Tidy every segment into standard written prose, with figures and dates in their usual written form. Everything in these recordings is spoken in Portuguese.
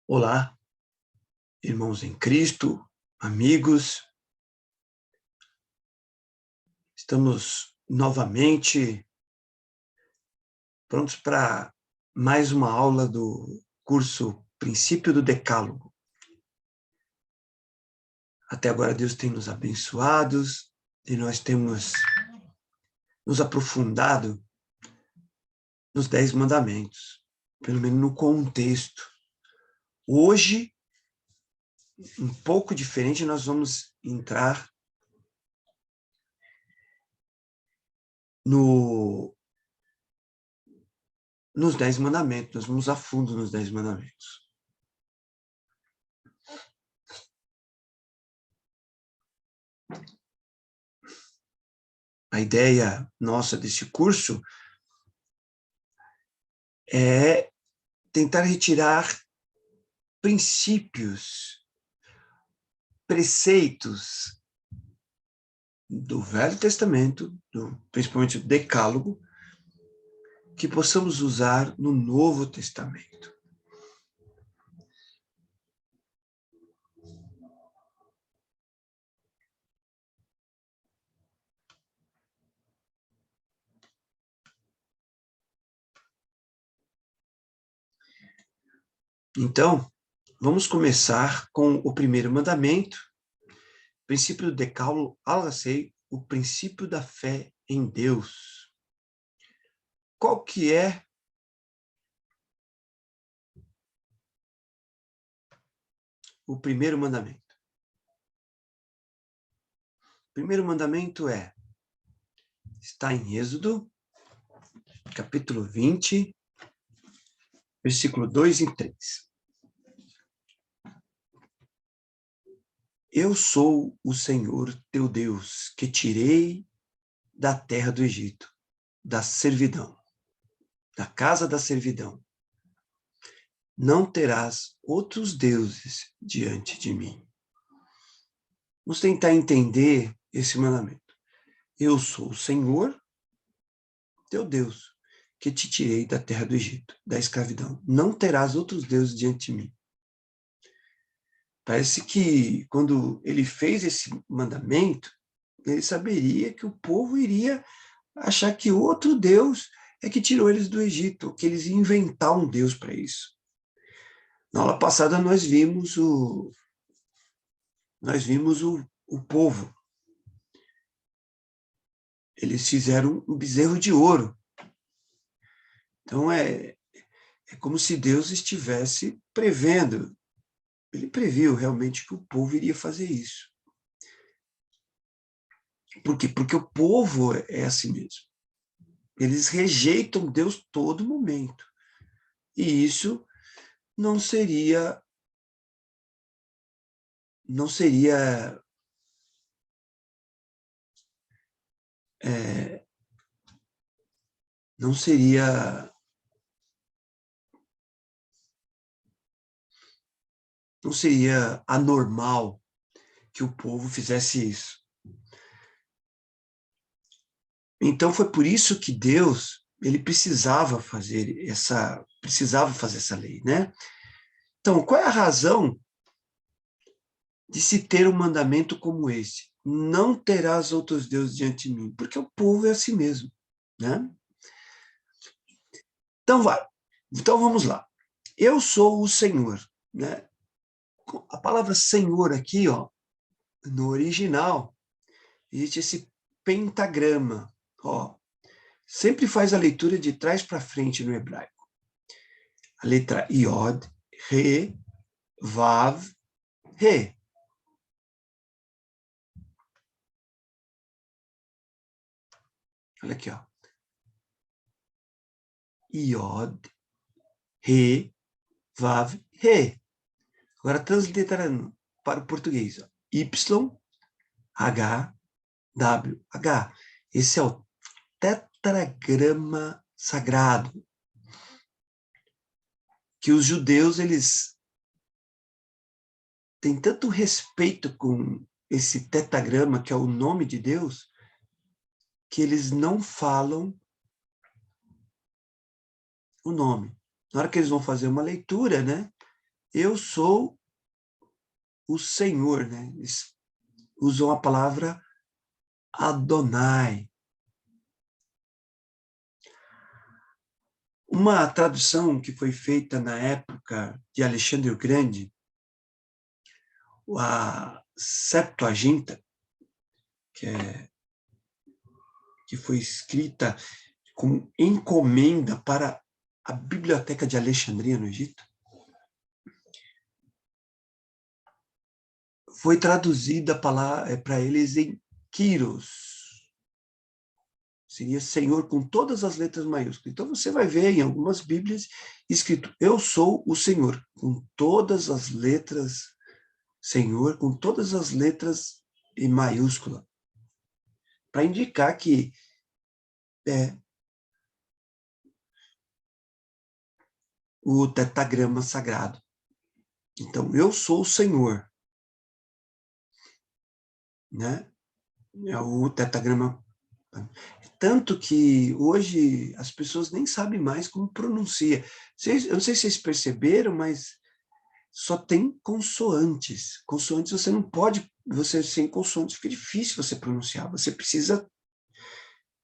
Olá, irmãos em Cristo, amigos. Estamos novamente prontos para mais uma aula do curso Princípio do Decálogo. Até agora Deus tem nos abençoado e nós temos nos aprofundado nos 10 mandamentos, pelo menos no contexto. Hoje, um pouco diferente, nós vamos entrar nos 10 mandamentos, nós vamos a fundo nos 10 mandamentos. A ideia nossa desse curso é tentar retirar princípios, preceitos do Velho Testamento, principalmente do Decálogo, que possamos usar no Novo Testamento. Então, vamos começar com o primeiro mandamento, princípio do Decálogo, o princípio da fé em Deus. Qual que é o primeiro mandamento? O primeiro mandamento está em Êxodo, capítulo 20, versículo 2 e 3. Eu sou o Senhor teu Deus, que tirei da terra do Egito, da servidão, da casa da servidão. Não terás outros deuses diante de mim. Vamos tentar entender esse mandamento. Eu sou o Senhor teu Deus, que te tirei da terra do Egito, da escravidão. Não terás outros deuses diante de mim. Parece que quando ele fez esse mandamento, ele saberia que o povo iria achar que outro Deus é que tirou eles do Egito, que eles iam inventar um Deus para isso. Na aula passada nós vimos o povo. Eles fizeram um bezerro de ouro. Então é como se Deus estivesse prevendo. Ele previu realmente que o povo iria fazer isso. Por quê? Porque o povo é assim mesmo. Eles rejeitam Deus todo momento. E isso não seria é, não seria anormal que o povo fizesse isso. Então foi por isso que Deus, ele precisava fazer essa lei, né? Então, qual é a razão de se ter um mandamento como esse? Não terás outros deuses diante de mim, porque o povo é assim mesmo, né? Então vamos lá. Eu sou o Senhor, né? A palavra Senhor aqui, ó, no original, existe esse pentagrama, ó. Sempre faz a leitura de trás para frente no hebraico. A letra Yod, Re, Vav, Re. Olha aqui, ó. Yod, Re, Vav, Re. Agora transliterando para o português. Ó. Y, H, W, H. Esse é o tetragrama sagrado. Que os judeus, eles têm tanto respeito com esse tetragrama, que é o nome de Deus, que eles não falam o nome. Na hora que eles vão fazer uma leitura, né, eu sou o Senhor, né? Eles usam a palavra Adonai. Uma tradução que foi feita na época de Alexandre o Grande, a Septuaginta, que foi escrita como encomenda para a Biblioteca de Alexandria, no Egito, foi traduzida para eles em Kyrios. Seria Senhor com todas as letras maiúsculas. Então você vai ver em algumas Bíblias escrito, eu sou o Senhor, com todas as letras, Senhor, com todas as letras em maiúscula, para indicar que é o tetagrama sagrado. Então, eu sou o Senhor, né? É o tetagrama. Tanto que hoje as pessoas nem sabem mais como pronuncia. Eu não sei se vocês perceberam, mas só tem consoantes. Consoantes você não pode, você sem consoantes fica difícil você pronunciar. Você precisa,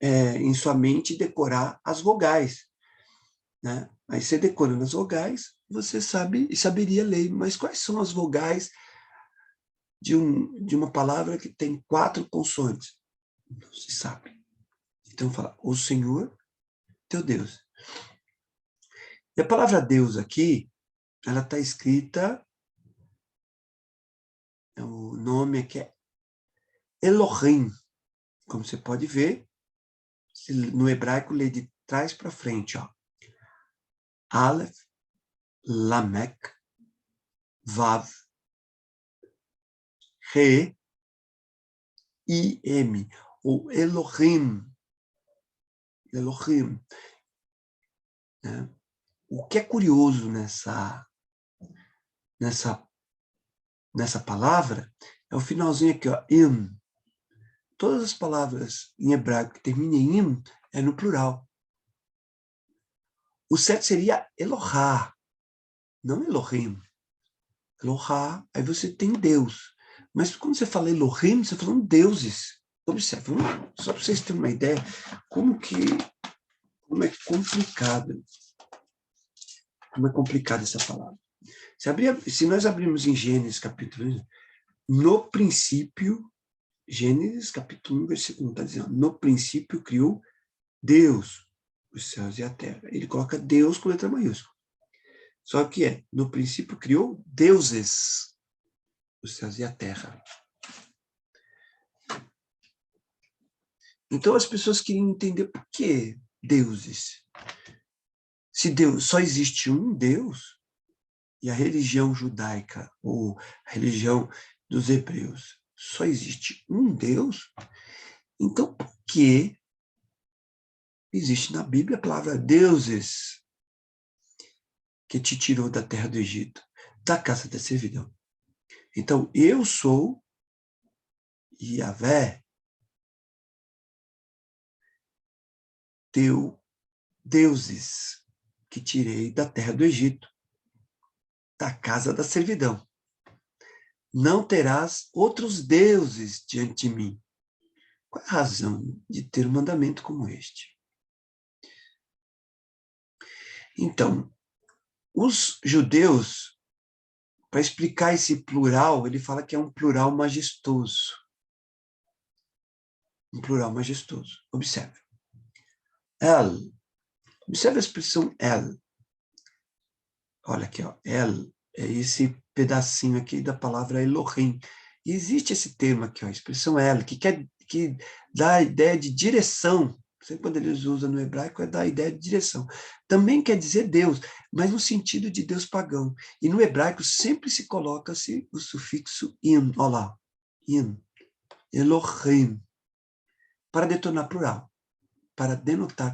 em sua mente, decorar as vogais, né? Aí você decorando as vogais, você saberia ler. Mas quais são as vogais de uma palavra que tem 4 consoantes? Não se sabe. Então fala, o Senhor, teu Deus. E a palavra Deus aqui, ela está escrita, o nome aqui é Elohim. Como você pode ver, no hebraico lê de trás para frente, ó. Aleph, Lamek, Vav, Re, I-M, ou Elohim. Elohim. Né? O que é curioso nessa palavra é o finalzinho aqui, ó, im. Todas as palavras em hebraico que terminam em im é no plural. O certo seria Elohá, não Elohim. Elohá, aí você tem Deus. Mas quando você fala Elohim, você está falando deuses. Observe, só para vocês terem uma ideia como é complicado. Como é complicada essa palavra. Se nós abrirmos em Gênesis capítulo 1, no princípio, Gênesis capítulo 1, versículo 1, está dizendo, no princípio criou Deus os céus e a terra. Ele coloca Deus com letra maiúscula. Só que no princípio criou deuses os céus e a terra. Então as pessoas queriam entender por que deuses. Se Deus só existe um Deus, e a religião judaica, ou a religião dos hebreus, só existe um Deus, então por que existe na Bíblia a palavra deuses, que te tirou da terra do Egito, da casa da servidão? Então, eu sou Yahvé, teu deuses, que tirei da terra do Egito, da casa da servidão. Não terás outros deuses diante de mim. Qual é a razão de ter um mandamento como este? Então, os judeus, para explicar esse plural, ele fala que é um plural majestoso. Um plural majestoso. Observe. El. Observe a expressão el. Olha aqui, ó. El é esse pedacinho aqui da palavra Elohim. E existe esse termo aqui, ó, a expressão el, que dá a ideia de direção. Sempre quando eles usam no hebraico, é dar a ideia de direção. Também quer dizer Deus, mas no sentido de Deus pagão. E no hebraico sempre se coloca-se o sufixo in, olha lá, in, Elohim, para denotar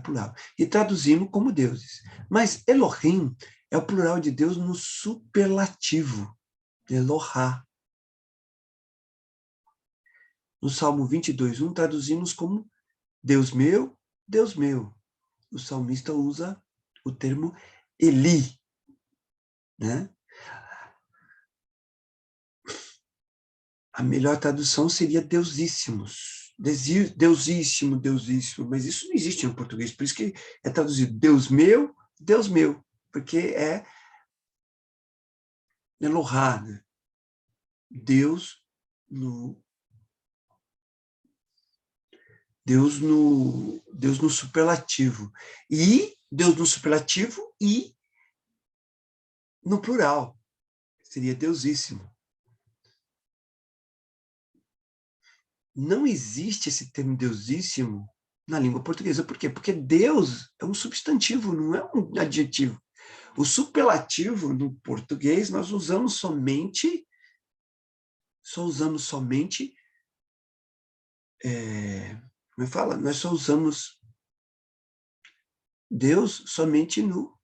plural. E traduzimos como deuses. Mas Elohim é o plural de Deus no superlativo, Elohá. No Salmo 22:1, traduzimos como Deus meu, Deus meu. O salmista usa o termo Eli, né? A melhor tradução seria deusíssimos. Deusíssimo, deusíssimo, mas isso não existe no português, por isso que é traduzido Deus meu, porque é Elohá, né? Deus no Deus no superlativo. E Deus no superlativo e no plural. Seria deusíssimo. Não existe esse termo deusíssimo na língua portuguesa. Por quê? Porque Deus é um substantivo, não é um adjetivo. O superlativo no português nós usamos somente, como fala? Nós só usamos Deus somente no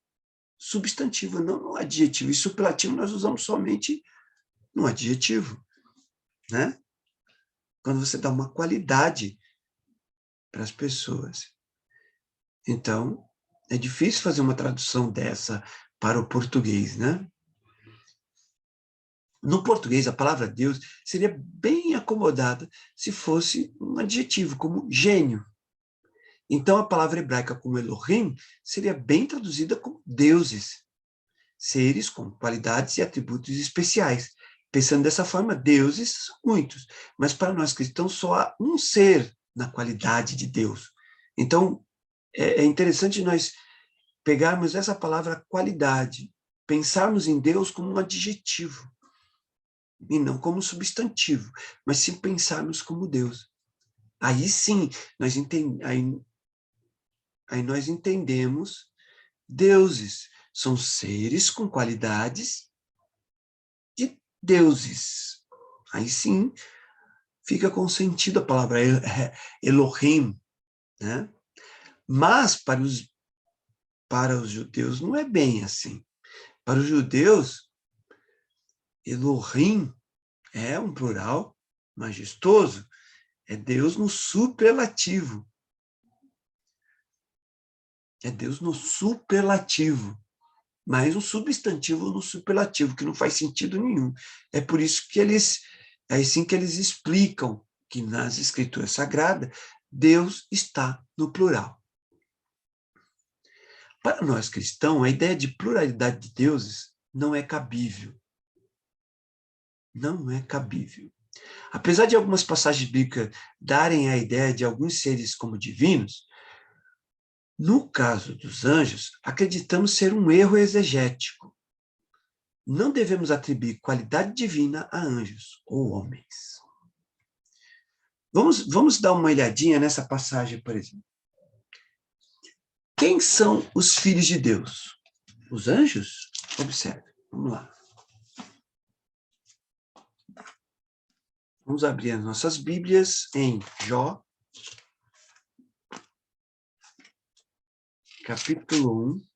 substantivo, não no adjetivo. E superlativo nós usamos somente no adjetivo, né? Quando você dá uma qualidade para as pessoas. Então, é difícil fazer uma tradução dessa para o português, né? No português, a palavra Deus seria bem acomodada se fosse um adjetivo, como gênio. Então, a palavra hebraica como Elohim seria bem traduzida como deuses, seres com qualidades e atributos especiais. Pensando dessa forma, deuses são muitos, mas para nós cristãos só há um ser na qualidade de Deus. Então, é interessante nós pegarmos essa palavra qualidade, pensarmos em Deus como um adjetivo, e não como substantivo, mas sim pensarmos como Deus. Aí sim, aí nós entendemos deuses. São seres com qualidades de deuses. Aí sim, fica com sentido a palavra Elohim, né? Mas para os judeus não é bem assim. Para os judeus, Elohim é um plural majestoso, é Deus no superlativo. É Deus no superlativo, mas um substantivo no superlativo, que não faz sentido nenhum. É por isso que é assim que eles explicam que nas escrituras sagradas, Deus está no plural. Para nós cristãos, a ideia de pluralidade de deuses não é cabível. Não é cabível. Apesar de algumas passagens bíblicas darem a ideia de alguns seres como divinos, no caso dos anjos, acreditamos ser um erro exegético. Não devemos atribuir qualidade divina a anjos ou homens. Vamos dar uma olhadinha nessa passagem, por exemplo. Quem são os filhos de Deus? Os anjos? Observe, vamos lá. Vamos abrir as nossas Bíblias em Jó, capítulo 1.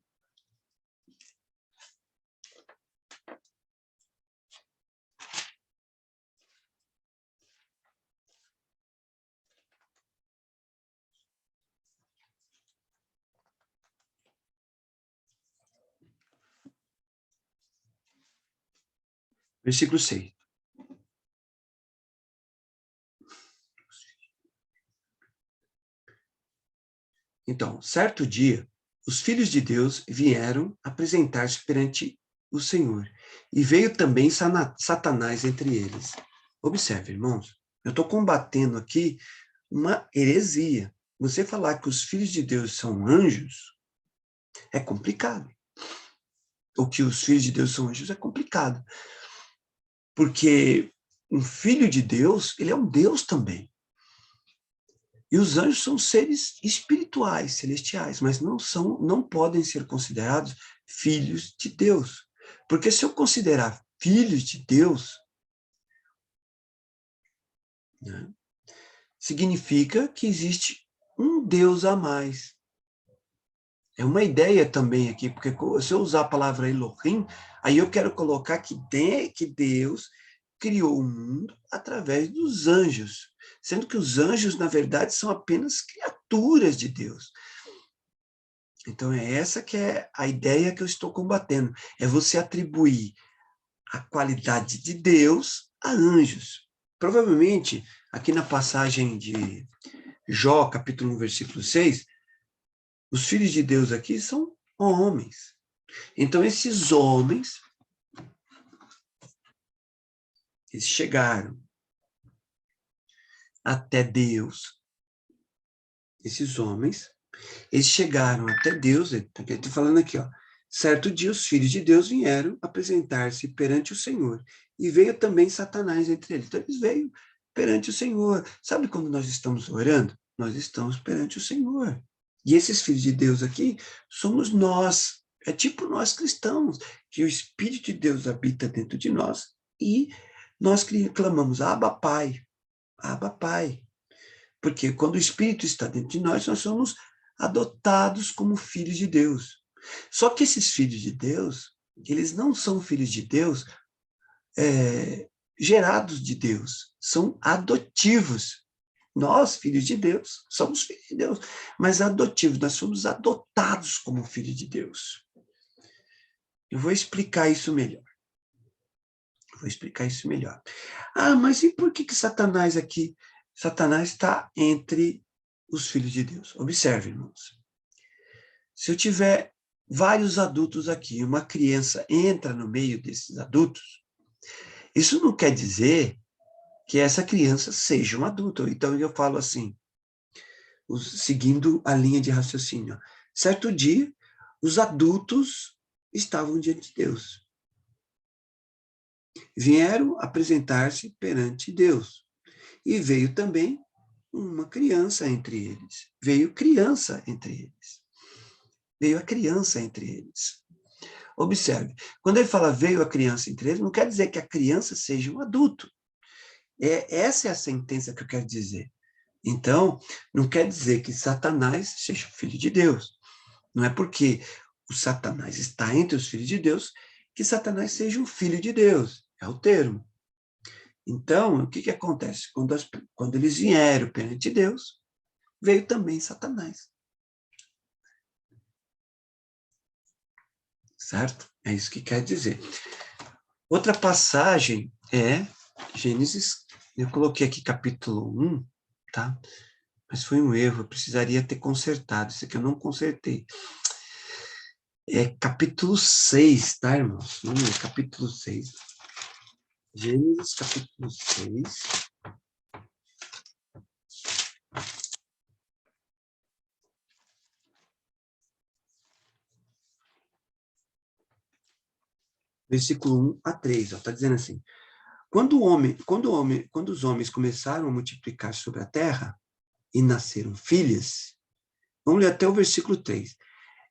Versículo 6. Então, certo dia, os filhos de Deus vieram apresentar-se perante o Senhor, e veio também Satanás entre eles. Observe, irmãos, eu estou combatendo aqui uma heresia. Você falar que os filhos de Deus são anjos é complicado. Ou que os filhos de Deus são anjos é complicado. Porque um filho de Deus, ele é um Deus também. E os anjos são seres espirituais, celestiais, mas não podem ser considerados filhos de Deus. Porque se eu considerar filhos de Deus, né, significa que existe um Deus a mais. É uma ideia também aqui, porque se eu usar a palavra Elohim, aí eu quero colocar que Deus criou o mundo através dos anjos, sendo que os anjos, na verdade, são apenas criaturas de Deus. Então, é essa que é a ideia que eu estou combatendo, é você atribuir a qualidade de Deus a anjos. provavelmente, aqui na passagem de Jó, capítulo 1, versículo 6, os filhos de Deus aqui são homens. Então, esses homens, eles chegaram até Deus. Esses homens, eles chegaram até Deus, ele está falando aqui, ó. Certo dia, os filhos de Deus vieram apresentar-se perante o Senhor. E veio também Satanás entre eles. Então, eles veio perante o Senhor. Sabe quando nós estamos orando? Nós estamos perante o Senhor. E esses filhos de Deus aqui somos nós. É tipo nós cristãos, que o Espírito de Deus habita dentro de nós e nós clamamos, Abba, Pai. Abba, Pai. Porque quando o Espírito está dentro de nós, nós somos adotados como filhos de Deus. Só que esses filhos de Deus, eles não são filhos de Deus gerados de Deus, são adotivos. Nós, filhos de Deus, somos filhos de Deus, mas adotivos, nós somos adotados como filhos de Deus. Eu vou explicar isso melhor. Ah, mas e por que Satanás aqui? Satanás está entre os filhos de Deus. Observe, irmãos. Se eu tiver vários adultos aqui, uma criança entra no meio desses adultos, isso não quer dizer que essa criança seja um adulto. Então eu falo assim, seguindo a linha de raciocínio. Certo dia, os adultos estavam diante de Deus. Vieram apresentar-se perante Deus. E veio também uma criança entre eles. Veio a criança entre eles. Observe, quando ele fala veio a criança entre eles, não quer dizer que a criança seja um adulto. Essa é a sentença que eu quero dizer. Então, não quer dizer que Satanás seja filho de Deus. Não é porque o Satanás está entre os filhos de Deus que Satanás seja um filho de Deus. É o termo. Então, o que acontece? Quando eles vieram perante Deus, veio também Satanás. Certo? É isso que quer dizer. Outra passagem é Gênesis, eu coloquei aqui capítulo 1, tá? Mas foi um erro, eu precisaria ter consertado, isso aqui eu não consertei. É capítulo 6, tá, irmãos? Vamos ver, capítulo 6. Gênesis, capítulo 6. Versículo 1 a 3, está dizendo assim, quando os homens começaram a multiplicar sobre a terra e nasceram filhas, vamos ler até o versículo 3,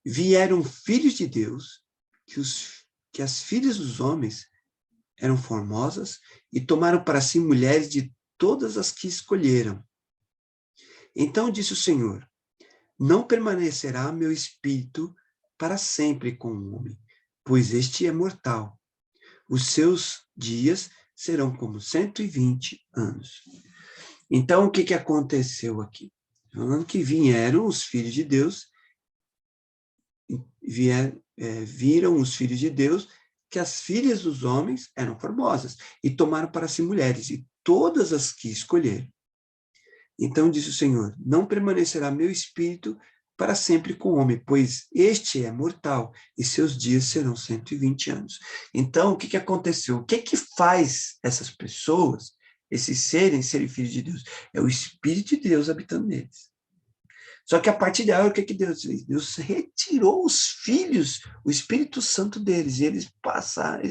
vieram filhos de Deus, que as filhas dos homens eram formosas e tomaram para si mulheres de todas as que escolheram. Então disse o Senhor, não permanecerá meu espírito para sempre com o homem, pois este é mortal. Os seus dias serão como 120 anos. Então, o que aconteceu aqui? Falando que vieram os filhos de Deus, viram os filhos de Deus que as filhas dos homens eram formosas e tomaram para si mulheres, e todas as que escolheram. Então disse o Senhor, não permanecerá meu espírito para sempre com o homem, pois este é mortal, e seus dias serão 120 anos. Então, o que aconteceu? O que faz essas pessoas, esses serem filhos de Deus? É o Espírito de Deus habitando neles. Só que a partir dela, o que Deus fez? Deus retirou os filhos, o Espírito Santo deles, e eles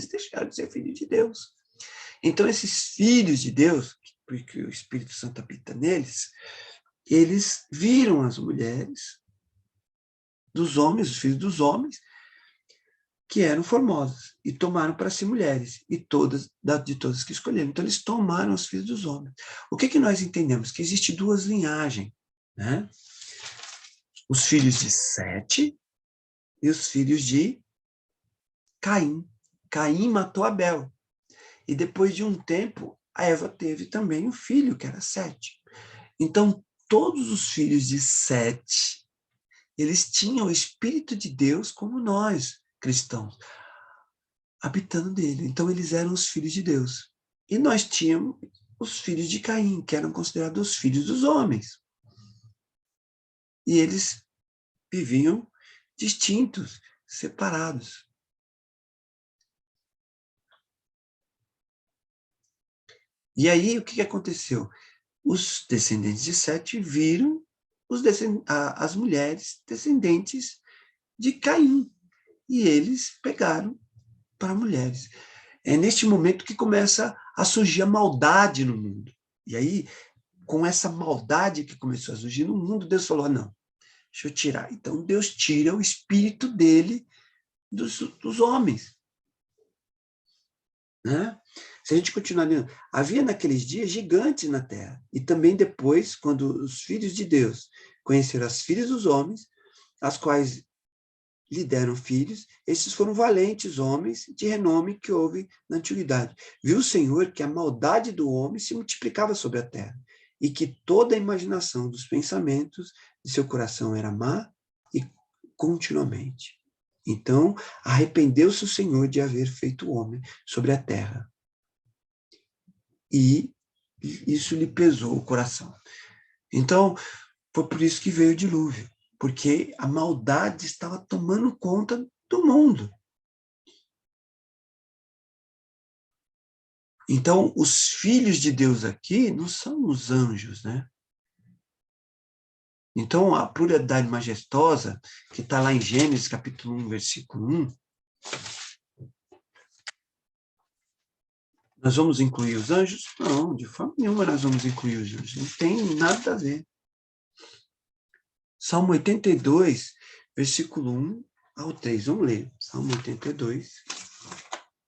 deixaram de ser filhos de Deus. Então, esses filhos de Deus, porque o Espírito Santo habita neles, eles viram as mulheres dos homens, os filhos dos homens, que eram formosas, e tomaram para si mulheres, e de todas que escolheram. Então, eles tomaram os filhos dos homens. O que nós entendemos? Que existem duas linhagens, né? Os filhos de Sete e os filhos de Caim. Caim matou Abel. E depois de um tempo, a Eva teve também um filho, que era Sete. Então, todos os filhos de Sete, eles tinham o Espírito de Deus como nós, cristãos, habitando nele. Então, eles eram os filhos de Deus. E nós tínhamos os filhos de Caim, que eram considerados os filhos dos homens. E eles viviam distintos, separados. E aí, o que aconteceu? Os descendentes de Sete viram as mulheres descendentes de Caim. E eles pegaram para mulheres. É neste momento que começa a surgir a maldade no mundo. E aí, com essa maldade que começou a surgir no mundo, Deus falou, não, deixa eu tirar. Então, Deus tira o espírito dele dos homens. Né? Se a gente continuar lendo, havia naqueles dias gigantes na terra. E também depois, quando os filhos de Deus conheceram as filhas dos homens, as quais lhe deram filhos, esses foram valentes homens de renome que houve na antiguidade. Viu o Senhor que a maldade do homem se multiplicava sobre a terra, e que toda a imaginação dos pensamentos de seu coração era má e continuamente. Então, arrependeu-se o Senhor de haver feito o homem sobre a terra. E isso lhe pesou o coração. Então, foi por isso que veio o dilúvio, porque a maldade estava tomando conta do mundo. Então, os filhos de Deus aqui não são os anjos, né? Então, a pluralidade majestosa, que está lá em Gênesis, capítulo 1, versículo 1, nós vamos incluir os anjos? Não, de forma nenhuma nós vamos incluir os anjos. Não tem nada a ver. Salmo 82, versículo 1 ao 3. Vamos ler. Salmo 82.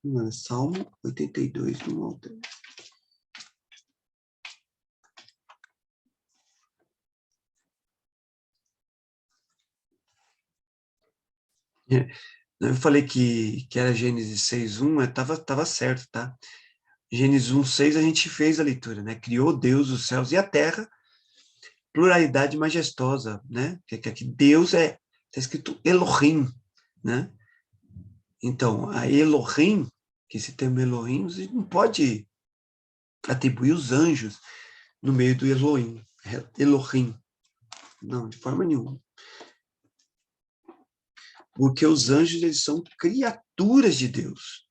Não, Salmo 82, 1 ao 3. Eu falei que era Gênesis 6:1, estava certo, tá? Gênesis 1:6 a gente fez a leitura, né? Criou Deus os céus e a terra, pluralidade majestosa, né? Que Deus está escrito Elohim, né? Então, a Elohim, que esse termo Elohim, você não pode atribuir os anjos no meio do Elohim. Elohim. Não, de forma nenhuma. Porque os anjos, eles são criaturas de Deus,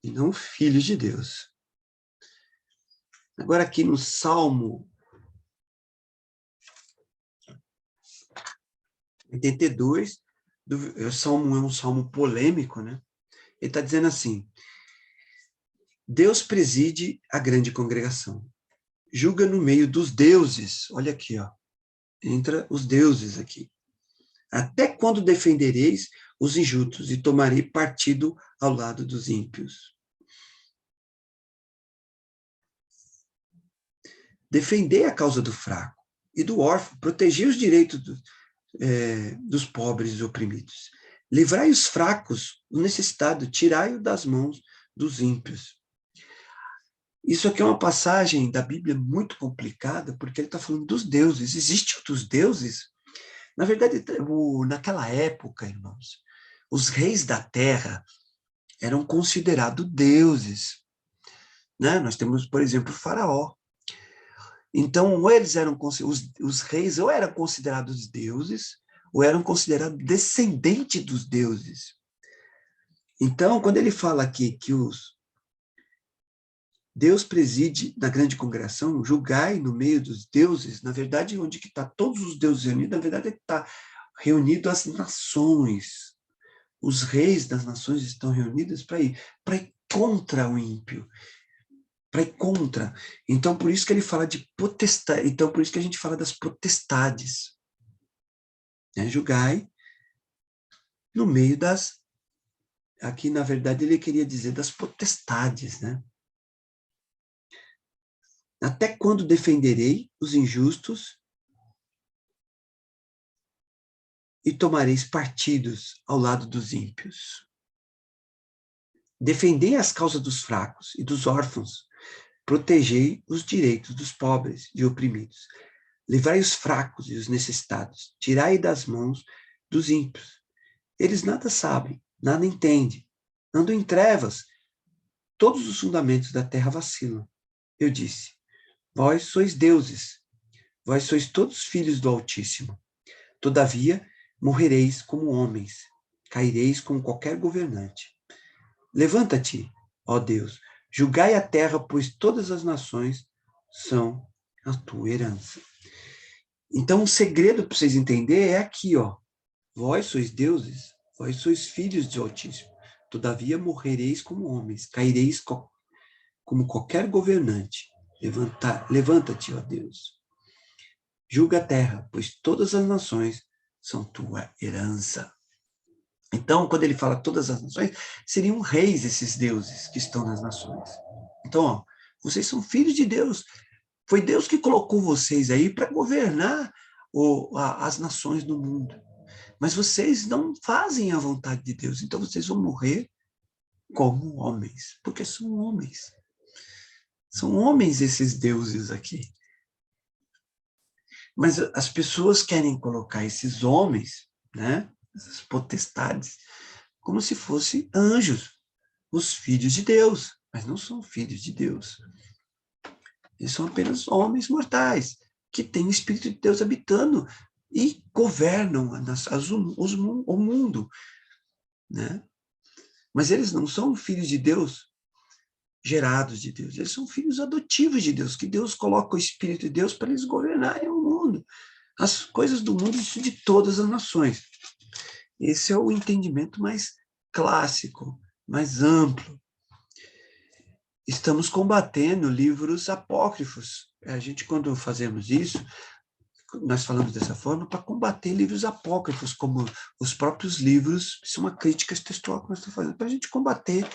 e não filhos de Deus. Agora aqui no Salmo 82, o Salmo é um salmo polêmico, né? Ele está dizendo assim, Deus preside a grande congregação, julga no meio dos deuses, olha aqui, ó, entra os deuses aqui. Até quando defendereis os injustos e tomarei partido ao lado dos ímpios? Defendei a causa do fraco e do órfão, protegei os direitos dos pobres e oprimidos. Livrai os fracos, o necessitado, tirai-o das mãos dos ímpios. Isso aqui é uma passagem da Bíblia muito complicada, porque ele está falando dos deuses. Existem outros deuses? Na verdade, naquela época, irmãos, os reis da terra eram considerados deuses. Né? Nós temos, por exemplo, o faraó. Então, ou eles eram os reis ou eram considerados deuses, ou eram considerados descendentes dos deuses. Então, quando ele fala aqui que Deus preside na grande congregação, julgai no meio dos deuses, na verdade, onde que está todos os deuses reunidos, na verdade, está reunido as nações. Os reis das nações estão reunidos para ir contra o ímpio, para ir contra. Então, por isso que ele fala de potestade. Então, por isso que a gente fala das potestades. Né? Julgai no meio das... Aqui, na verdade, ele queria dizer das potestades, né? Até quando defenderei os injustos e tomareis partidos ao lado dos ímpios? Defendei as causas dos fracos e dos órfãos, protegei os direitos dos pobres e oprimidos. Livrai os fracos e os necessitados, tirai das mãos dos ímpios. Eles nada sabem, nada entendem, andam em trevas, todos os fundamentos da terra vacilam. eu disse: vós sois deuses, vós sois todos filhos do Altíssimo. Todavia, morrereis como homens, caireis como qualquer governante. Levanta-te, ó Deus, julgai a terra, pois todas as nações são a tua herança. Então, o segredo para vocês entenderem é aqui, ó. Vós sois deuses, vós sois filhos do Altíssimo. Todavia, morrereis como homens, caireis como qualquer governante. Levanta-te, ó Deus. Julga a terra, pois todas as nações são tua herança. Então, quando ele fala todas as nações, seriam reis esses deuses que estão nas nações. Então, ó, vocês são filhos de Deus. Foi Deus que colocou vocês aí para governar as nações do mundo. Mas vocês não fazem a vontade de Deus. Então, vocês vão morrer como homens, porque são homens. São homens esses deuses aqui. Mas as pessoas querem colocar esses homens, né, essas potestades, como se fossem anjos, os filhos de Deus, mas não são filhos de Deus. Eles são apenas homens mortais, que têm o Espírito de Deus habitando e governam o mundo, né? Mas eles não são filhos de Deus, gerados de Deus, eles são filhos adotivos de Deus, que Deus coloca o Espírito de Deus para eles governarem o mundo, as coisas do mundo de todas as nações. Esse é o entendimento mais clássico, mais amplo. Estamos combatendo livros apócrifos. A gente, quando fazemos isso, nós falamos dessa forma para combater livros apócrifos, como os próprios livros, isso é uma crítica textual que nós estamos fazendo, para a gente combater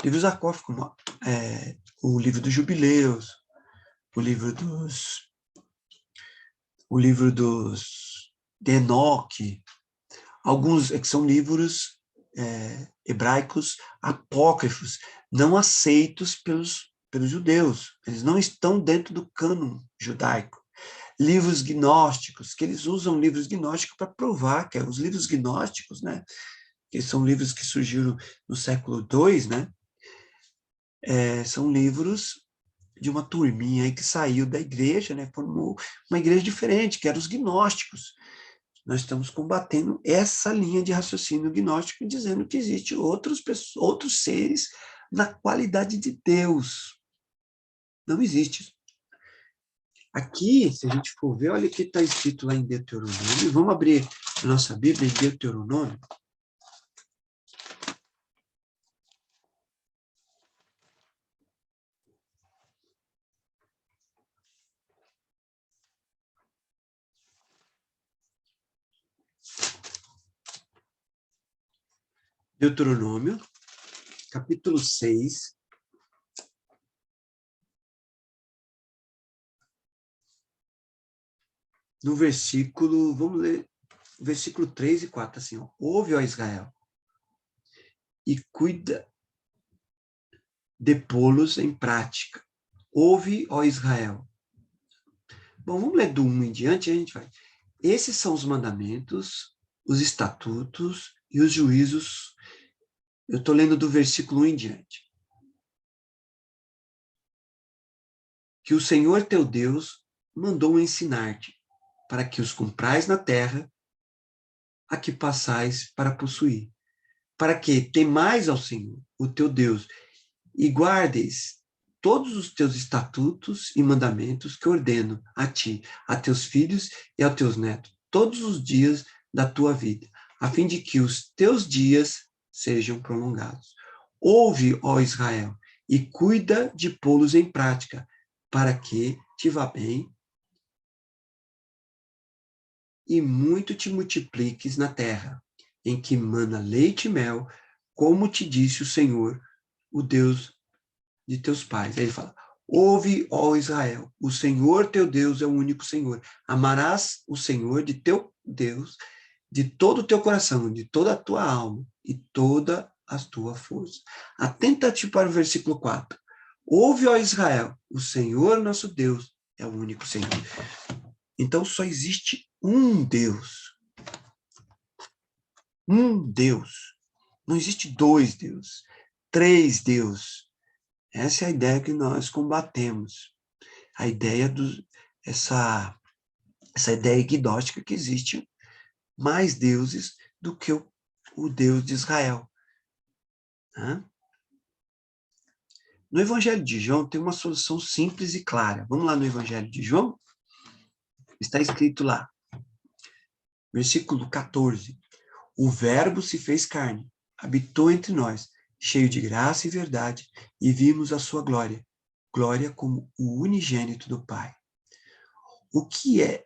livros apócrifos, como o livro dos Jubileus, o livro de Enoque, alguns que são livros hebraicos apócrifos, não aceitos pelos judeus. Eles não estão dentro do cânon judaico. Livros gnósticos, que eles usam livros gnósticos para provar que os livros gnósticos, né, que são livros que surgiram no século II, né, são livros de uma turminha aí que saiu da igreja, né, formou uma igreja diferente, que eram os gnósticos. Nós estamos combatendo essa linha de raciocínio gnóstico, dizendo que existem outros seres na qualidade de Deus. Não existe. Aqui, se a gente for ver, olha o que está escrito lá em Deuteronômio. Vamos abrir a nossa Bíblia em Deuteronômio. Deuteronômio, capítulo 6. No versículo, vamos ler, versículo 3 e 4, assim, ó. Ouve, ó Israel, e cuida de pô-los em prática. Ouve, ó Israel. Bom, vamos ler do 1 em diante, a gente vai. Esses são os mandamentos, os estatutos e os juízos. Eu estou lendo do versículo 1 em diante. Que o Senhor teu Deus mandou ensinar-te, para que os cumprais na terra a que passais para possuir, para que temais ao Senhor, o teu Deus, e guardes todos os teus estatutos e mandamentos que ordeno a ti, a teus filhos e aos teus netos, todos os dias da tua vida, a fim de que os teus dias sejam prolongados. Ouve, ó Israel, e cuida de pô-los em prática, para que te vá bem e muito te multipliques na terra, em que mana leite e mel, como te disse o Senhor, o Deus de teus pais. Aí ele fala: ouve, ó Israel, o Senhor teu Deus é o único Senhor. Amarás o Senhor de teu Deus de todo o teu coração, de toda a tua alma e toda a tua força. Atenta-te para o versículo 4. Ouve, ó Israel, o Senhor nosso Deus é o único Senhor. Então só existe um Deus. Um Deus. Não existe dois deuses, três deuses. Essa é a ideia que nós combatemos. A ideia essa ideia gnóstica que existe mais deuses do que o Deus de Israel. Né? No Evangelho de João tem uma solução simples e clara. Vamos lá no Evangelho de João? Está escrito lá, versículo 14. O Verbo se fez carne, habitou entre nós, cheio de graça e verdade, e vimos a sua glória, glória como o unigênito do Pai. O que é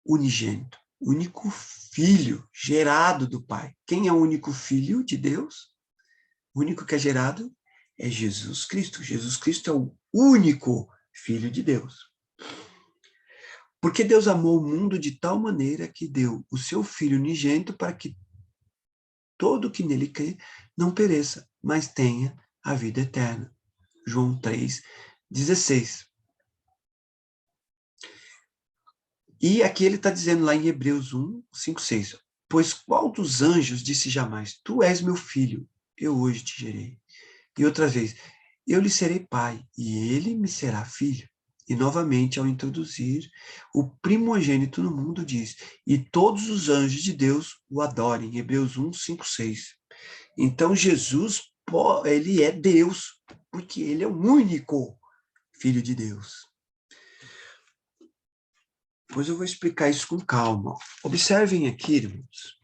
unigênito? Único filho gerado do Pai. Quem é o único filho de Deus? O único que é gerado é Jesus Cristo. Jesus Cristo é o único filho de Deus. Porque Deus amou o mundo de tal maneira que deu o seu filho unigênito para que todo que nele crê não pereça, mas tenha a vida eterna. João 3:16. E aqui ele está dizendo lá em Hebreus 1:5-6. Pois qual dos anjos disse jamais, tu és meu filho, eu hoje te gerei. E outra vez, eu lhe serei pai, e ele me será filho. E novamente, ao introduzir o primogênito no mundo, diz, e todos os anjos de Deus o adorem. Hebreus 1:5-6. Então, Jesus, ele é Deus, porque ele é o único filho de Deus. Pois eu vou explicar isso com calma. Observem aqui, irmãos.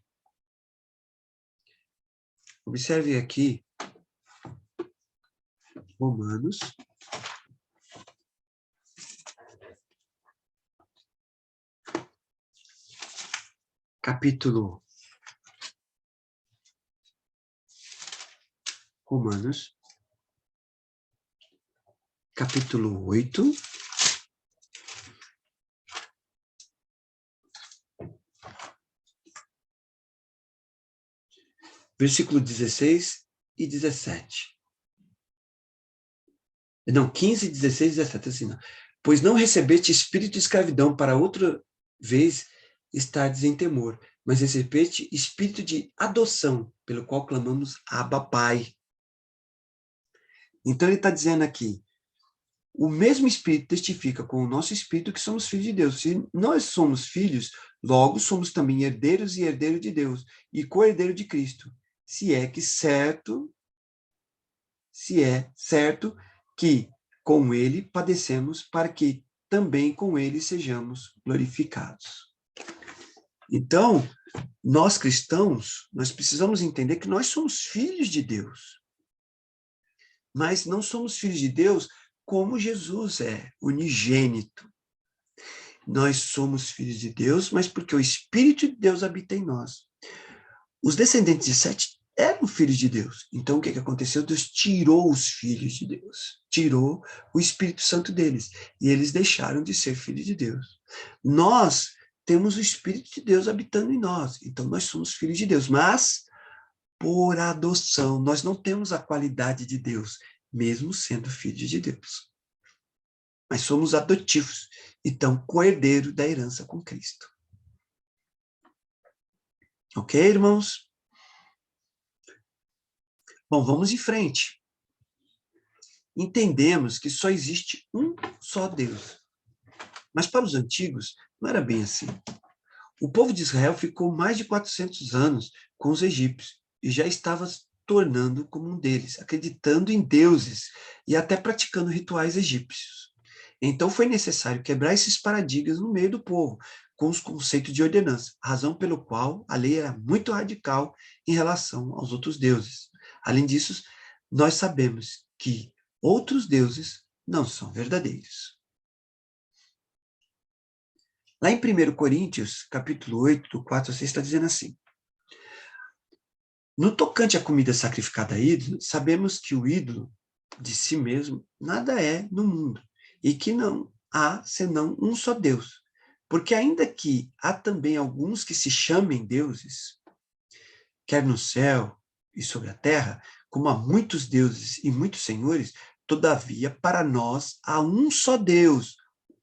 Observem aqui, Romanos, capítulo Romanos, capítulo 8, versículo 16 e 17. Não, 15, 16 e 17, assim, não. Pois não recebeste espírito de escravidão para outra vez estardes em temor, mas recebeste espírito de adoção, pelo qual clamamos Abba, Pai. Então ele está dizendo aqui, o mesmo Espírito testifica com o nosso Espírito que somos filhos de Deus. Se nós somos filhos, logo somos também herdeiros e herdeiros de Deus, e co-herdeiro de Cristo. Se é certo que com ele padecemos, para que também com ele sejamos glorificados. Então, nós cristãos, nós precisamos entender que nós somos filhos de Deus. Mas não somos filhos de Deus como Jesus é, unigênito. Nós somos filhos de Deus, mas porque o Espírito de Deus habita em nós. Os descendentes de Sete eram filhos de Deus. Então, o que aconteceu? Deus tirou os filhos de Deus, tirou o Espírito Santo deles, e eles deixaram de ser filhos de Deus. Nós temos o Espírito de Deus habitando em nós, então nós somos filhos de Deus, mas por adoção, nós não temos a qualidade de Deus, mesmo sendo filhos de Deus. Mas somos adotivos, então co-herdeiro da herança com Cristo. Ok, irmãos? Bom, vamos em frente. Entendemos que só existe um só Deus. Mas para os antigos, não era bem assim. O povo de Israel ficou mais de 400 anos com os egípcios e já estava se tornando como um deles, acreditando em deuses e até praticando rituais egípcios. Então foi necessário quebrar esses paradigmas no meio do povo, com os conceitos de ordenança, razão pelo qual a lei era muito radical em relação aos outros deuses. Além disso, nós sabemos que outros deuses não são verdadeiros. Lá em 1 Coríntios, capítulo 8, do 4 a 6, está dizendo assim, no tocante à comida sacrificada a ídolo, sabemos que o ídolo de si mesmo nada é no mundo, e que não há senão um só Deus. Porque ainda que há também alguns que se chamem deuses, quer no céu e sobre a terra, como há muitos deuses e muitos senhores, todavia para nós há um só Deus,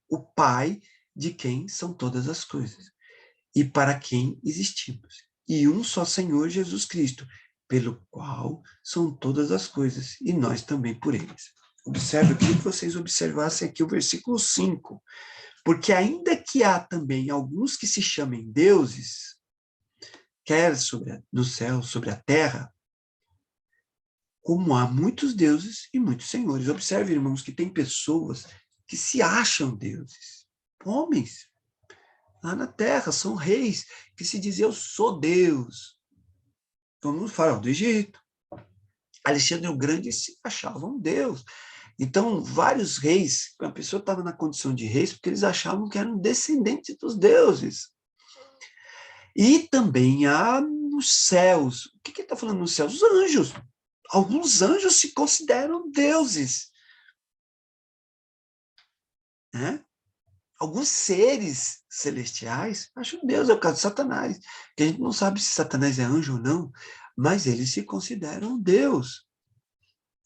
o Pai, de quem são todas as coisas, e para quem existimos, e um só Senhor Jesus Cristo, pelo qual são todas as coisas, e nós também por eles. Observe, eu queria que vocês observassem aqui o versículo 5. Porque ainda que há também alguns que se chamem deuses, quer no céu, sobre a terra, como há muitos deuses e muitos senhores. Observe, irmãos, que tem pessoas que se acham deuses. Homens, lá na terra, são reis que se dizem, eu sou Deus. Vamos falar do Egito. Alexandre o Grande se achava um Deus. Então, vários reis, a pessoa estava na condição de reis porque eles achavam que eram descendentes dos deuses. E também há nos céus. O que ele está falando nos céus? Os anjos. Alguns anjos se consideram deuses. Né? Alguns seres celestiais acham Deus, é o caso de Satanás. Que a gente não sabe se Satanás é anjo ou não, mas eles se consideram Deus.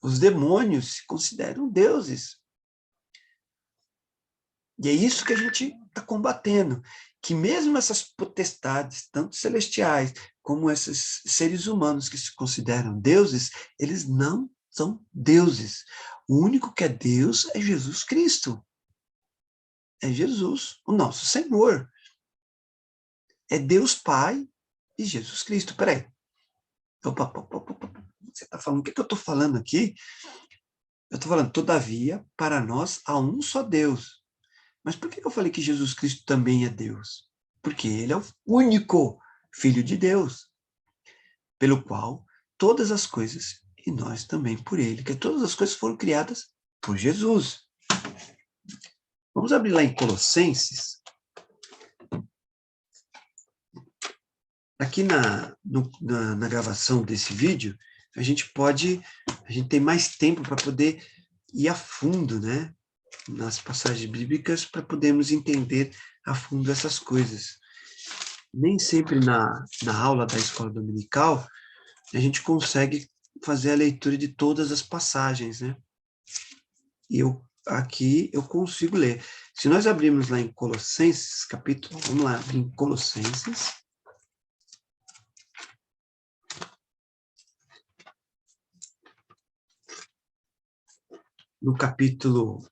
Os demônios se consideram deuses. E é isso que a gente está combatendo. Que mesmo essas potestades, tanto celestiais como esses seres humanos que se consideram deuses, eles não são deuses. O único que é Deus é Jesus Cristo. É Jesus, o nosso Senhor. É Deus Pai e Jesus Cristo. Peraí. Opa. Você está falando, o que eu estou falando aqui? Eu estou falando, todavia, para nós há um só Deus. Mas por que eu falei que Jesus Cristo também é Deus? Porque ele é o único Filho de Deus, pelo qual todas as coisas, e nós também por ele, que todas as coisas foram criadas por Jesus. Vamos abrir lá em Colossenses. Aqui na gravação desse vídeo, a gente tem mais tempo para poder ir a fundo, né? Nas passagens bíblicas, para podermos entender a fundo essas coisas. Nem sempre na aula da escola dominical a gente consegue fazer a leitura de todas as passagens, né? E aqui eu consigo ler. Se nós abrirmos lá em Colossenses, vamos lá, em Colossenses, no capítulo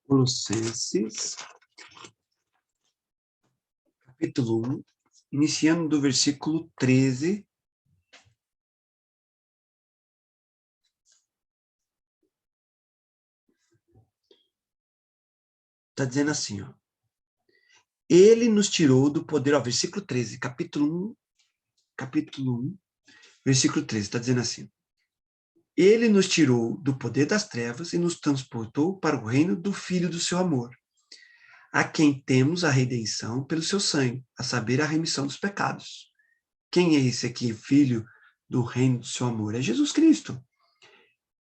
Colossenses, capítulo 1, iniciando do versículo 13. Está dizendo assim, ó. Ele nos tirou do poder, ó, versículo 13, capítulo 1, versículo 13, está dizendo assim. Ele nos tirou do poder das trevas e nos transportou para o reino do Filho do seu amor, a quem temos a redenção pelo seu sangue, a saber, a remissão dos pecados. Quem é esse aqui, filho do reino do seu amor? É Jesus Cristo.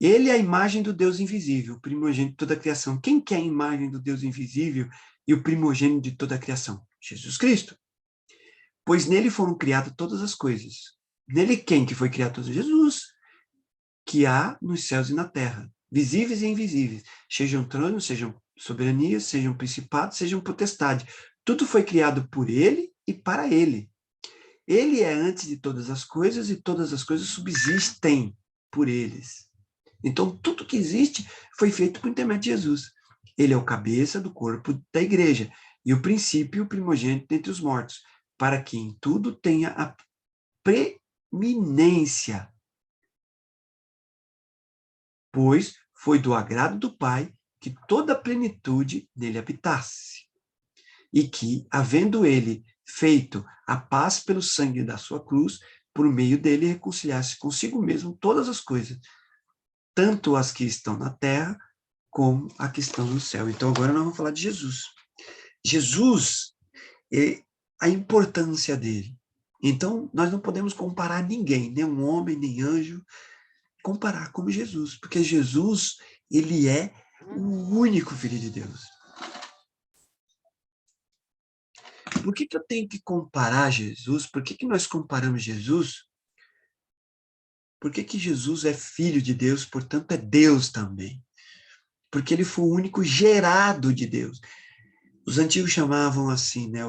Ele é a imagem do Deus invisível, o primogênito de toda a criação. Quem que é a imagem do Deus invisível e o primogênito de toda a criação? Jesus Cristo. Pois nele foram criadas todas as coisas. Nele quem que foi criado todas? Jesus, que há nos céus e na terra, visíveis e invisíveis, sejam tronos, sejam soberanias, sejam principados, sejam potestades. Tudo foi criado por ele e para ele. Ele é antes de todas as coisas e todas as coisas subsistem por eles. Então, tudo que existe foi feito por intermédio de Jesus. Ele é o cabeça do corpo da igreja e o princípio e o primogênito dentre os mortos, para que em tudo tenha a preeminência. Pois foi do agrado do Pai que toda a plenitude nele habitasse. E que, havendo ele feito a paz pelo sangue da sua cruz, por meio dele reconciliasse consigo mesmo todas as coisas, tanto as que estão na terra, como as que estão no céu. Então, agora nós vamos falar de Jesus. Jesus, a importância dele. Então, nós não podemos comparar ninguém, nem um homem, nem anjo, comparar com Jesus, porque Jesus, ele é o único Filho de Deus. Por que eu tenho que comparar Jesus? Por que nós comparamos Jesus? Por que Jesus é Filho de Deus, portanto é Deus também? Porque ele foi o único gerado de Deus. Os antigos chamavam assim, né,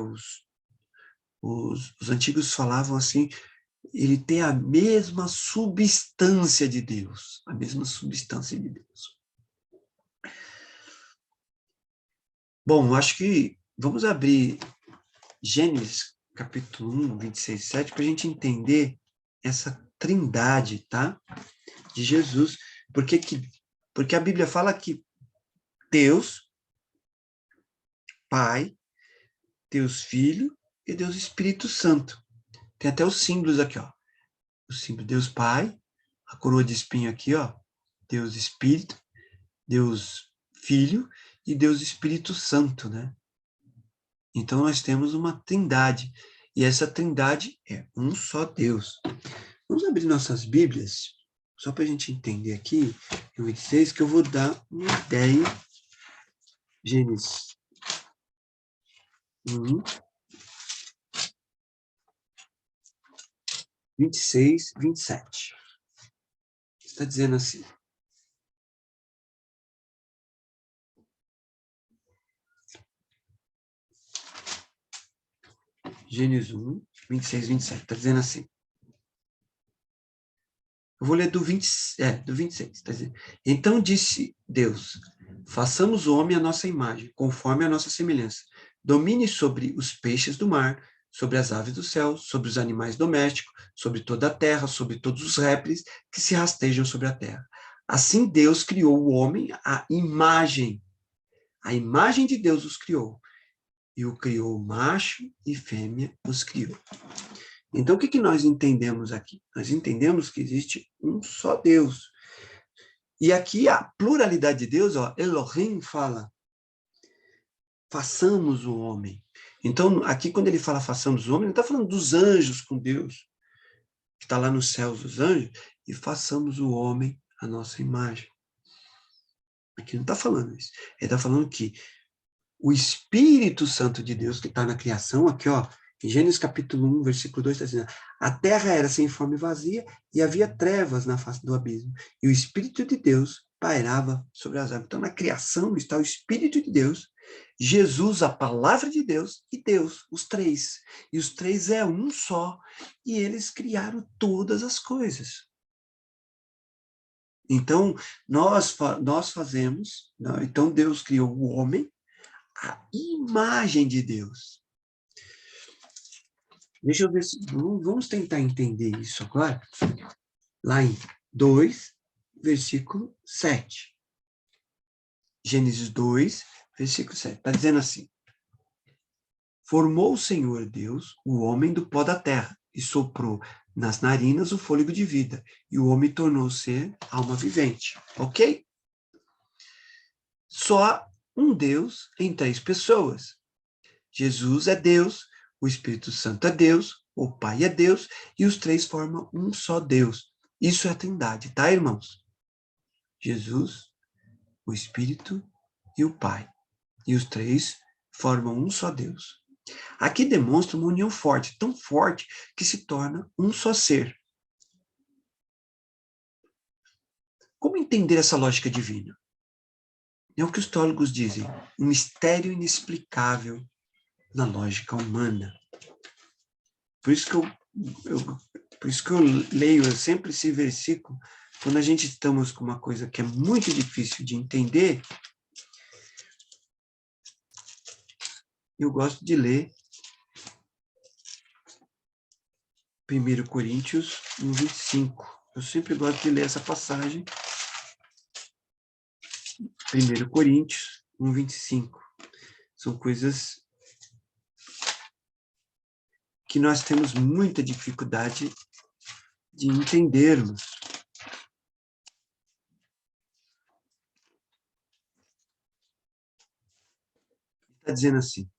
Os antigos falavam assim, ele tem a mesma substância de Deus, a mesma substância de Deus. Bom, acho que vamos abrir Gênesis capítulo 1, 26, 7, para a gente entender essa trindade, tá? De Jesus. Porque a Bíblia fala que Deus, Pai, Deus Filho e Deus Espírito Santo. Tem até os símbolos aqui, ó. O símbolo Deus Pai, a coroa de espinho aqui, ó. Deus Espírito, Deus Filho e Deus Espírito Santo, né? Então nós temos uma trindade. E essa trindade é um só Deus. Vamos abrir nossas Bíblias, só para a gente entender aqui, no 26, que eu vou dar uma ideia. Gênesis 1, 26, 27. Está dizendo assim. Gênesis 1, 26, 27. Está dizendo assim. Eu vou ler do 26. Tá dizendo. Então disse Deus, façamos o homem à nossa imagem, conforme a nossa semelhança. Domine sobre os peixes do mar, sobre as aves do céu, sobre os animais domésticos, sobre toda a terra, sobre todos os répteis que se rastejam sobre a terra. Assim Deus criou o homem à imagem. A imagem de Deus os criou. E o criou macho e fêmea os criou. Então, o que nós entendemos aqui? Nós entendemos que existe um só Deus. E aqui a pluralidade de Deus, ó, Elohim fala, façamos o homem. Então, aqui quando ele fala façamos o homem, ele está falando dos anjos com Deus, que está lá nos céus, os anjos, e façamos o homem à nossa imagem. Aqui não está falando isso. Ele está falando que o Espírito Santo de Deus, que está na criação, aqui, ó, em Gênesis capítulo 1, versículo 2, está dizendo, a terra era sem forma e vazia, e havia trevas na face do abismo, e o Espírito de Deus pairava sobre as águas. Então, na criação está o Espírito de Deus, Jesus, a palavra de Deus, e Deus, os três. E os três é um só, e eles criaram todas as coisas. Então, nós fazemos, então Deus criou o homem, a imagem de Deus. Deixa eu ver se. Vamos tentar entender isso agora. Lá em 2, versículo 7. Gênesis 2, versículo 7. Está dizendo assim: formou o Senhor Deus o homem do pó da terra e soprou nas narinas o fôlego de vida, e o homem tornou-se alma vivente. Ok? Só um Deus em três pessoas. Jesus é Deus, o Espírito Santo é Deus, o Pai é Deus, e os três formam um só Deus. Isso é a Trindade, tá, irmãos? Jesus, o Espírito e o Pai. E os três formam um só Deus. Aqui demonstra uma união forte, tão forte que se torna um só ser. Como entender essa lógica divina? É o que os teólogos dizem, um mistério inexplicável na lógica humana. Por isso que eu leio sempre esse versículo, quando a gente estamos com uma coisa que é muito difícil de entender, eu gosto de ler 1 Coríntios 1, 25. Eu sempre gosto de ler essa passagem. 1 Coríntios 1, 25. São coisas que nós temos muita dificuldade de entendermos. Está dizendo assim: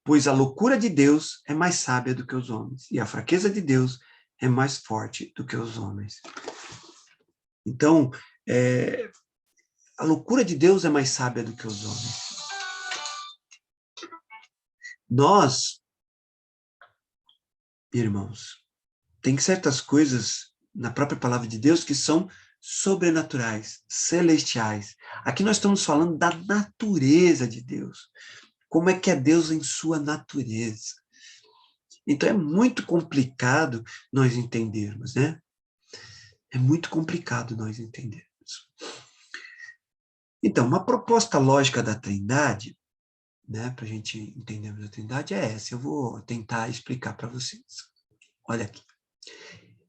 pois a loucura de Deus é mais sábia do que os homens, e a fraqueza de Deus é mais forte do que os homens. Então, a loucura de Deus é mais sábia do que os homens. Nós, irmãos, tem certas coisas na própria palavra de Deus que são sobrenaturais, celestiais. Aqui nós estamos falando da natureza de Deus. Como é que é Deus em sua natureza? Então é muito complicado nós entendermos, né? É muito complicado nós entendermos. Então, uma proposta lógica da Trindade, né, para a gente entendermos a Trindade, é essa. Eu vou tentar explicar para vocês. Olha aqui.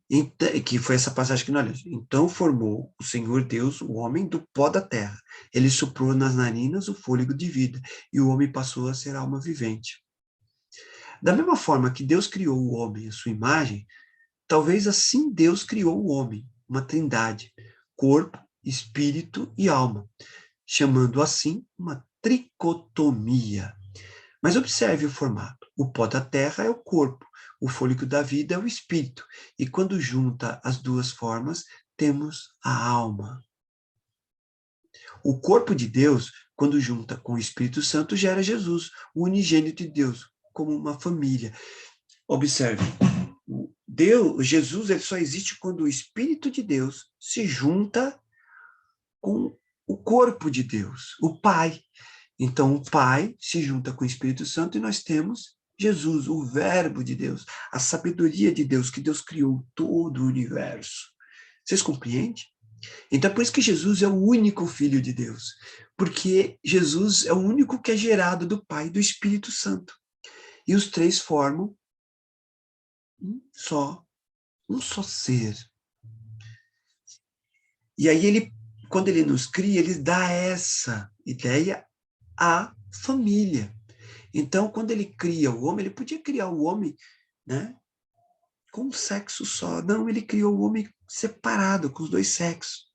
Então, que foi essa passagem que nós lemos. Então formou o Senhor Deus o homem do pó da terra. Ele soprou nas narinas o fôlego de vida, e o homem passou a ser alma vivente. Da mesma forma que Deus criou o homem à sua imagem, talvez assim Deus criou o homem, uma trindade, corpo, espírito e alma, chamando assim uma tricotomia. Mas observe o formato. O pó da terra é o corpo, o fôlego da vida é o espírito, e quando junta as duas formas, temos a alma. O corpo de Deus, quando junta com o Espírito Santo, gera Jesus, o unigênito de Deus, como uma família. Observe, Deus, Jesus, ele só existe quando o Espírito de Deus se junta com o corpo de Deus, o Pai. Então, o Pai se junta com o Espírito Santo e nós temos Jesus, o Verbo de Deus, a sabedoria de Deus, que Deus criou todo o universo. Vocês compreendem? Então, é por isso que Jesus é o único Filho de Deus, porque Jesus é o único que é gerado do Pai e do Espírito Santo. E os três formam só, um só ser. E aí, quando ele nos cria, ele dá essa ideia à família. Então, quando ele cria o homem, ele podia criar o homem, né, com um sexo só. Não, ele criou o homem separado, com os dois sexos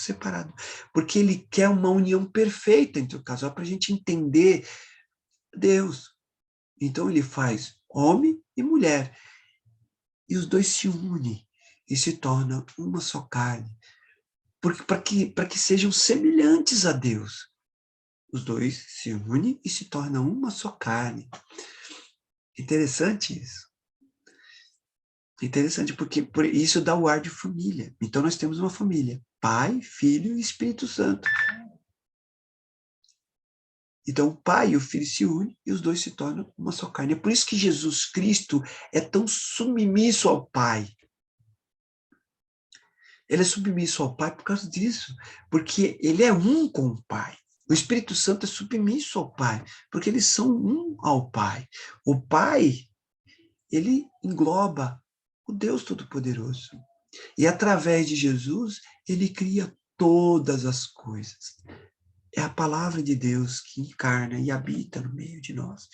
separados, porque ele quer uma união perfeita entre o casal para a gente entender Deus. Então ele faz homem e mulher, e os dois se unem e se tornam uma só carne, porque para que sejam semelhantes a Deus. Os dois se unem e se tornam uma só carne. Interessante isso. Interessante, porque isso dá o ar de família. Então, nós temos uma família: Pai, Filho e Espírito Santo. Então, o Pai e o Filho se unem e os dois se tornam uma só carne. É por isso que Jesus Cristo é tão submisso ao Pai. Ele é submisso ao Pai por causa disso, porque ele é um com o Pai. O Espírito Santo é submisso ao Pai, porque eles são um ao Pai. O Pai, ele engloba o Deus Todo-Poderoso. E através de Jesus, ele cria todas as coisas. É a palavra de Deus que encarna e habita no meio de nós.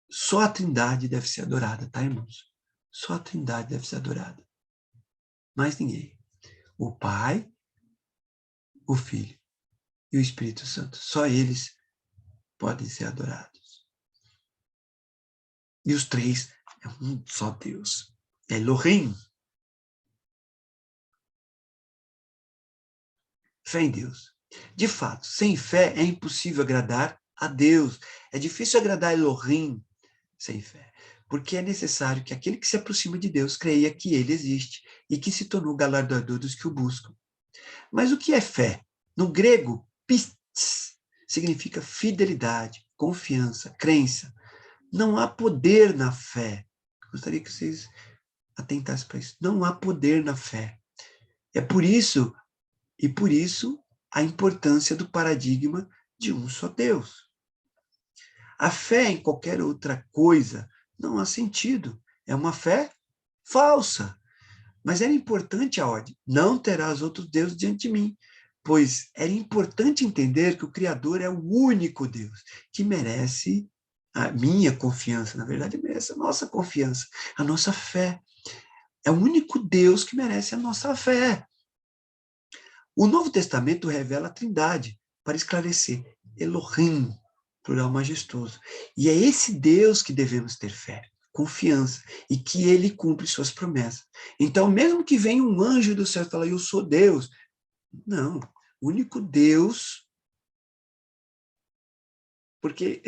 Só a Trindade deve ser adorada, tá, irmãos? Só a Trindade deve ser adorada. Mais ninguém. O Pai, o Filho e o Espírito Santo. Só eles podem ser adorados. E os três é um só Deus. É Elohim. Fé em Deus. De fato, sem fé é impossível agradar a Deus. É difícil agradar a Elohim sem fé. Porque é necessário que aquele que se aproxima de Deus creia que ele existe e que se tornou galardoador dos que o buscam. Mas o que é fé? No grego, pistes, significa fidelidade, confiança, crença. Não há poder na fé. Gostaria que vocês atentassem para isso. Não há poder na fé. É por isso, e por isso, a importância do paradigma de um só Deus. A fé em qualquer outra coisa não há sentido. É uma fé falsa. Mas era importante a ordem: não terás outros deuses diante de mim. Pois era importante entender que o Criador é o único Deus que merece a minha confiança, na verdade, merece a nossa confiança, a nossa fé. É o único Deus que merece a nossa fé. O Novo Testamento revela a Trindade para esclarecer Elohim, plural majestoso. E é esse Deus que devemos ter fé, confiança, e que ele cumpre suas promessas. Então, mesmo que venha um anjo do céu e fale, eu sou Deus, não, o único Deus, porque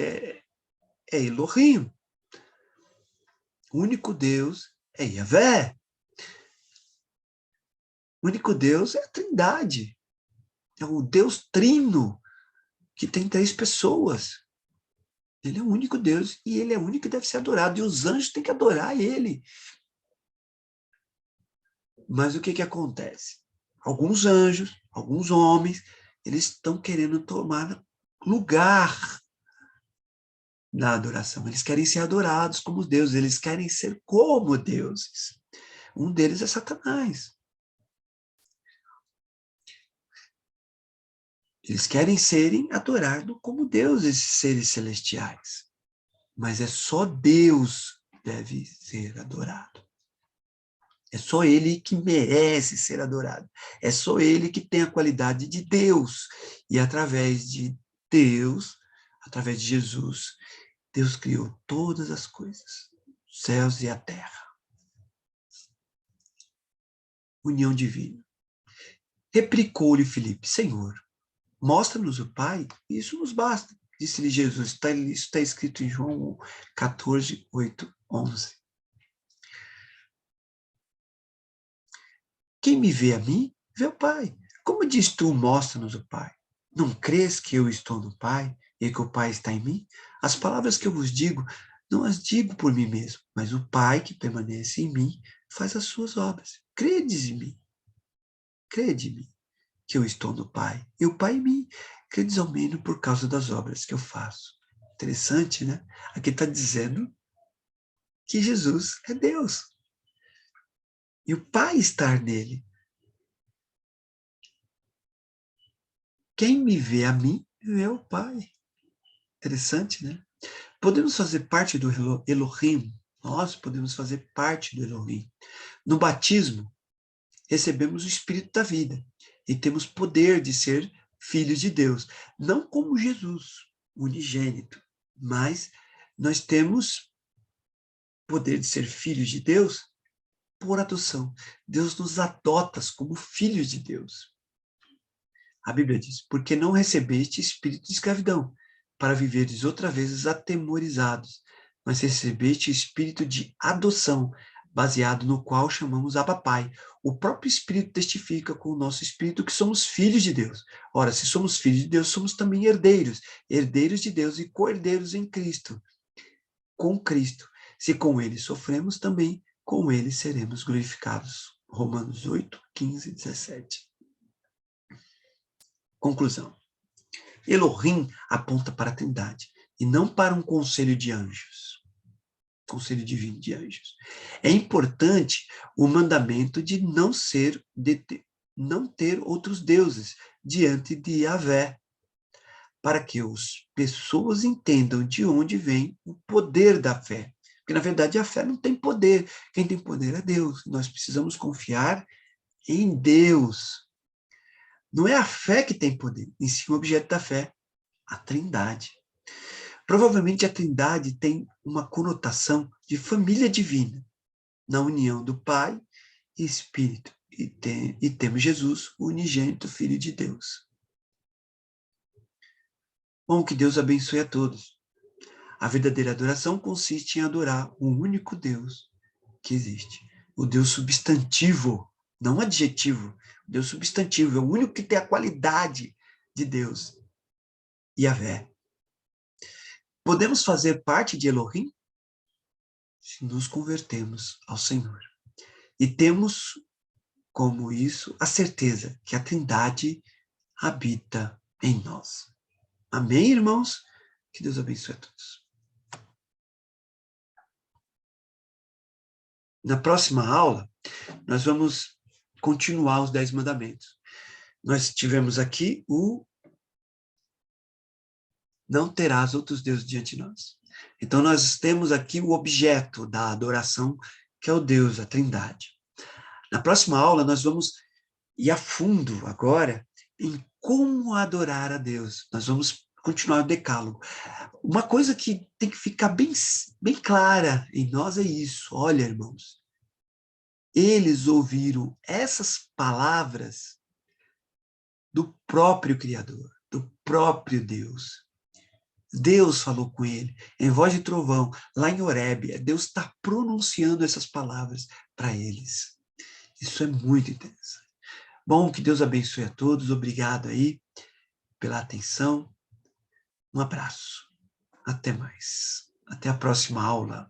é Elohim. O único Deus é Yahvé. O único Deus é a Trindade. É o Deus trino, que tem três pessoas. Ele é o único Deus e ele é o único que deve ser adorado. E os anjos têm que adorar ele. Mas o que que acontece? Alguns anjos, alguns homens, eles estão querendo tomar lugar na adoração. Eles querem ser adorados como deuses, eles querem ser como deuses. Um deles é Satanás. Eles querem serem adorados como deuses, esses seres celestiais. Mas é só Deus que deve ser adorado. É só ele que merece ser adorado. É só ele que tem a qualidade de Deus. E através de Deus, através de Jesus, Deus criou todas as coisas, os céus e a terra. União divina. Replicou-lhe Filipe: Senhor, mostra-nos o Pai, e isso nos basta. Disse-lhe Jesus, isso está escrito em João 14, 8, 11. Quem me vê a mim, vê o Pai. Como diz tu, mostra-nos o Pai? Não crês que eu estou no Pai e que o Pai está em mim? As palavras que eu vos digo, não as digo por mim mesmo, mas o Pai que permanece em mim faz as suas obras. Credes em mim. Crede em mim, que eu estou no Pai e o Pai em mim. Credes ao menos por causa das obras que eu faço. Interessante, né? Aqui está dizendo que Jesus é Deus. E o Pai está nele. Quem me vê a mim, vê o Pai. Interessante, né? Podemos fazer parte do Elohim. Nós podemos fazer parte do Elohim. No batismo, recebemos o Espírito da vida e temos poder de ser filhos de Deus. Não como Jesus, unigênito, mas nós temos poder de ser filhos de Deus por adoção. Deus nos adota como filhos de Deus. A Bíblia diz, porque não recebeste espírito de escravidão, para viveres outra vez atemorizados, mas recebeste espírito de adoção, baseado no qual chamamos Abba Pai. O próprio Espírito testifica com o nosso espírito que somos filhos de Deus. Ora, se somos filhos de Deus, somos também herdeiros, herdeiros de Deus e co-herdeiros em Cristo, com Cristo. Se com ele sofremos, também com ele seremos glorificados. Romanos 8, 15, 17. Conclusão. Elohim aponta para a Trindade e não para um conselho de anjos, conselho divino de anjos. É importante o mandamento de não ter outros deuses diante de Yahvé, para que as pessoas entendam de onde vem o poder da fé. Porque, na verdade, a fé não tem poder. Quem tem poder é Deus. Nós precisamos confiar em Deus. Não é a fé que tem poder, em si o objeto da fé, a Trindade. Provavelmente a Trindade tem uma conotação de família divina, na união do Pai e Espírito. E temos Jesus, o unigênito Filho de Deus. Bom, que Deus abençoe a todos. A verdadeira adoração consiste em adorar o único Deus que existe. O Deus substantivo, não adjetivo. O Deus substantivo é o único que tem a qualidade de Deus. Yahvé. Podemos fazer parte de Elohim se nos convertermos ao Senhor. E temos, como isso, a certeza que a Trindade habita em nós. Amém, irmãos? Que Deus abençoe a todos. Na próxima aula, nós vamos continuar os 10 mandamentos. Nós tivemos aqui o não terás outros deuses diante de nós. Então, nós temos aqui o objeto da adoração, que é o Deus, a Trindade. Na próxima aula, nós vamos ir a fundo agora em como adorar a Deus. Nós vamos continuar o decálogo. Uma coisa que tem que ficar bem clara em nós é isso. Olha, irmãos, eles ouviram essas palavras do próprio Criador, do próprio Deus. Deus falou com ele, em voz de trovão, lá em Horebe. Deus está pronunciando essas palavras para eles. Isso é muito interessante. Bom, que Deus abençoe a todos. Obrigado aí pela atenção. Um abraço. Até mais. Até a próxima aula.